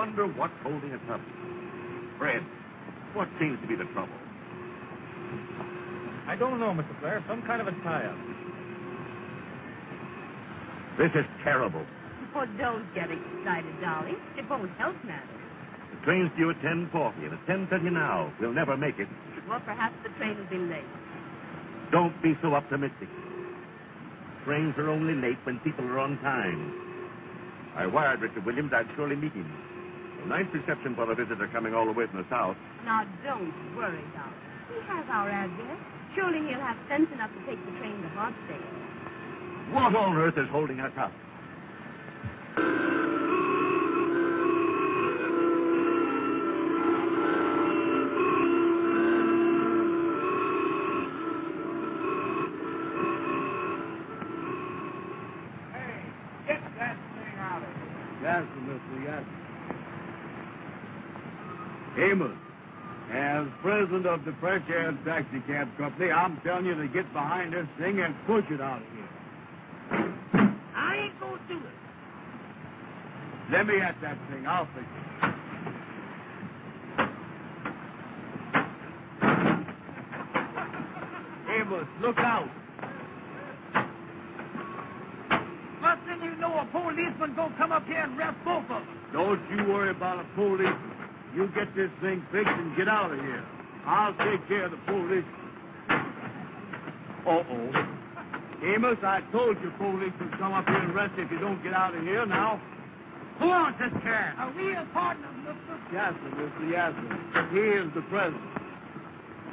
wonder what's holding us up. Fred, what seems to be the trouble? I don't know, Mr. Blair. Some kind of a tie-up. This is terrible. Oh, don't get excited, darling. It won't help matters. The train's due at 10:40, and it's 10:30 now. We'll never make it. Well, perhaps the train will be late. Don't be so optimistic. Trains are only late when people are on time. I wired Richard Williams I'd surely meet him. A nice reception for a visitor coming all the way from the south. Now, don't worry, darling. He has our address. Surely he'll have sense enough to take the train to Hartsdale. What on earth is holding us up? Amos, as president of the Fresh Air Taxi Cab Company, I'm telling you to get behind this thing and push it out of here. I ain't gonna do it. Let me at that thing. I'll fix it. Amos, look out. First thing you know, a policeman gonna come up here and arrest both of us. Don't you worry about a policeman. You get this thing fixed and get out of here. I'll take care of the police. Uh-oh. Amos, I told you police would come up here and arrest you if you don't get out of here now. Who owns this car? Are we his partners, mister? Yes, sir, mister, yes, sir. He is the president.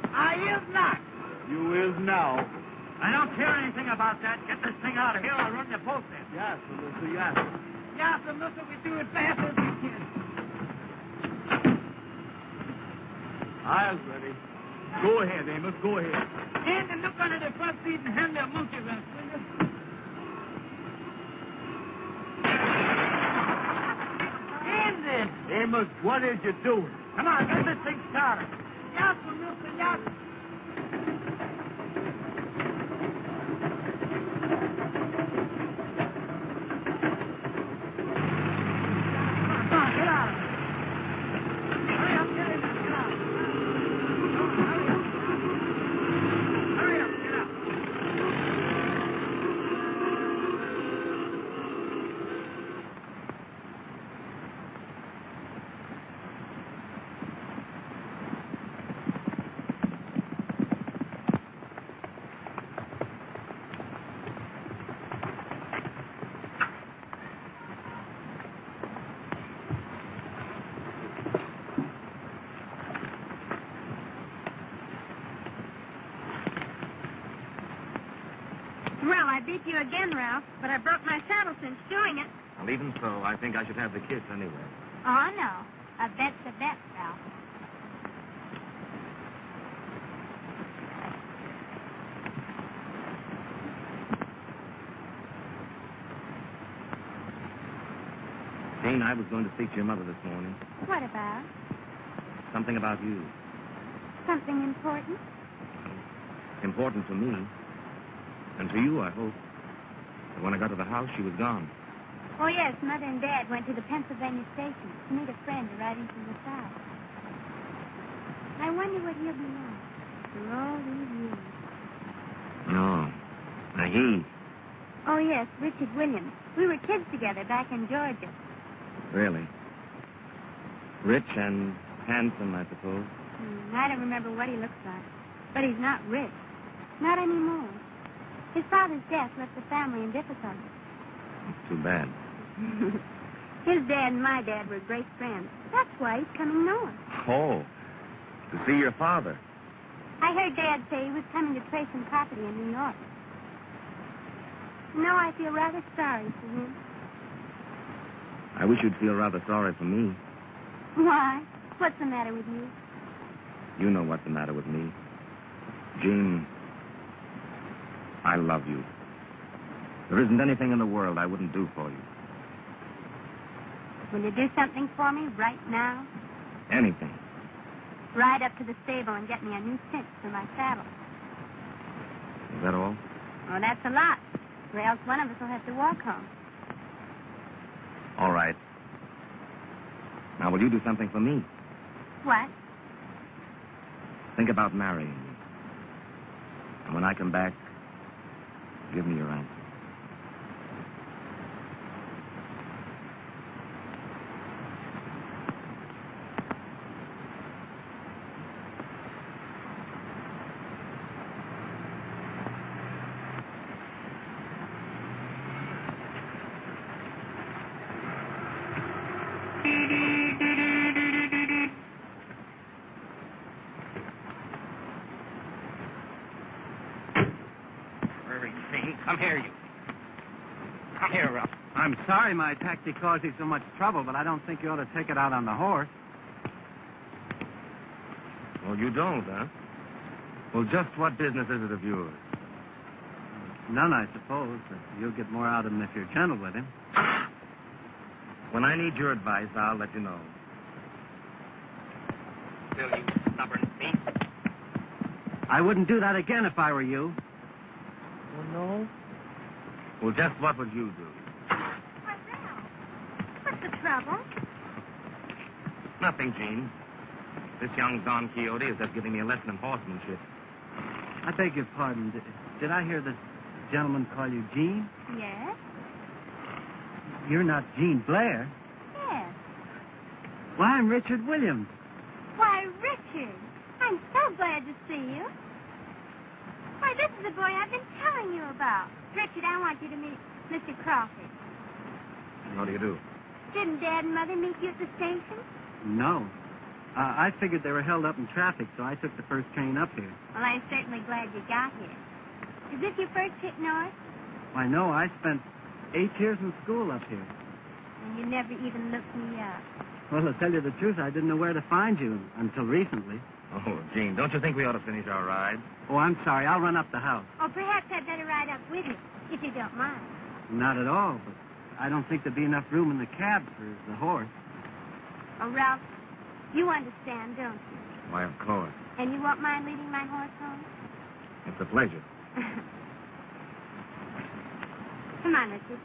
I is not. You is now. I don't care anything about that. Get this thing out of here. I'll run the post in. Yes, sir, mister, yes, sir. Yes, sir, mister. We do it fast as we can. I'll ready. Go ahead, Amos. Go ahead. Hand the look under the front seat and hand me a monkey wrench, will you? Hand it. Amos, what is you doing? Come on, get this thing started. Yes, sir, mister. Yes. Come on, get out of it. Hurry up, get in there. Get out. Hurry up, get out. Well, I beat you again, Ralph, but I broke my saddle since doing it. Well, even so, I think I should have the kiss anyway. Oh, no. A bet's a bet, Ralph. Jane, I was going to speak to your mother this morning. What about? Something about you. Something important? Important to me. And to you, I hope. But when I got to the house, she was gone. Oh, yes, Mother and Dad went to the Pennsylvania station to meet a friend arriving from the South. I wonder what he'll be like for all these years. No. Now, he. Oh, yes, Richard Williams. We were kids together back in Georgia. Really? Rich and handsome, I suppose. I don't remember what he looks like. But he's not rich. Not anymore. His father's death left the family in difficulty. Too bad. His dad and my dad were great friends. That's why he's coming north. Oh, to see your father. I heard Dad say he was coming to trade some property in New York. No, I feel rather sorry for him. I wish you'd feel rather sorry for me. Why? What's the matter with you? You know what's the matter with me. Jean, I love you. There isn't anything in the world I wouldn't do for you. Will you do something for me right now? Anything. Ride up to the stable and get me a new cinch for my saddle. Is that all? Oh, that's a lot. Or else one of us will have to walk home. All right. Now, will you do something for me? What? Think about marrying me. And when I come back, give me your answer. Come here, you. Come here, Ralph. I'm sorry my taxi caused you so much trouble, but I don't think you ought to take it out on the horse. Well, you don't, huh? Well, just what business is it of yours? None, I suppose, but you'll get more out of him if you're gentle with him. When I need your advice, I'll let you know. Still, you stubborn thief. I wouldn't do that again if I were you. Oh, no? Well, just what would you do? Why, Ralph, what's the trouble? Nothing, Gene. This young Don Quixote is just giving me a lesson in horsemanship. I beg your pardon. Did I hear this gentleman call you Gene? Yes? You're not Gene Blair. Yes. Why, I'm Richard Williams. Why, Richard, I'm so glad to see you. Why, this is the boy I've been telling you about. Richard, I want you to meet Mr. Crawford. How do you do? Didn't Dad and Mother meet you at the station? No. I figured they were held up in traffic, so I took the first train up here. Well, I'm certainly glad you got here. Is this your first trip north? Why, no, I spent 8 years in school up here. And you never even looked me up. Well, to tell you the truth, I didn't know where to find you until recently. Oh, Gene, don't you think we ought to finish our ride? Oh, I'm sorry. I'll run up the house. Or perhaps I'd better ride up with you, if you don't mind. Not at all, but I don't think there'd be enough room in the cab for the horse. Oh, Ralph, you understand, don't you? Why, of course. And you won't mind leading my horse home? It's a pleasure. Come on, Richard.